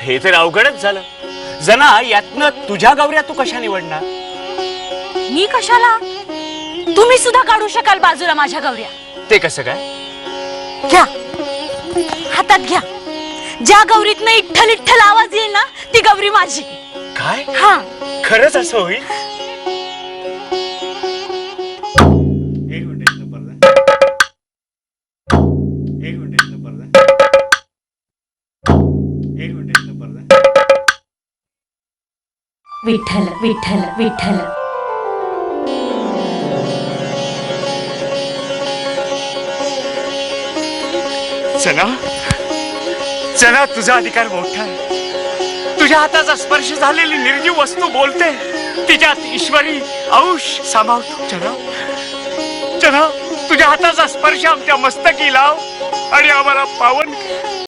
हे तर अवघडच झालं. जना, यातनं तुझ्या गौऱ्या तू कशा निवडणार? मी कशाला? तुम्ही सुद्धा काढू शकाल बाजूला माझ्या गौऱ्या. ते कसं काय? घ्या, हातात घ्या. ज्या गौरीतनं इठ्ठल इठ्ठल आवाज येईल ना, ती गौरी माझी. काय? हा, खरंच असं होईल? विठ्ठल विठ्ठल विठ्ठल. जना, जना, तुझा अधिकार मोठा आहे. तुझ्या हाताचा स्पर्श झालेली निर्जीव वस्तू बोलते. तिच्यात ईश्वरी अंश सामावतो. जना, जना, तुझ्या हाताचा स्पर्श आमच्या मस्तकी लाव आणि आम्हाला पावन कर.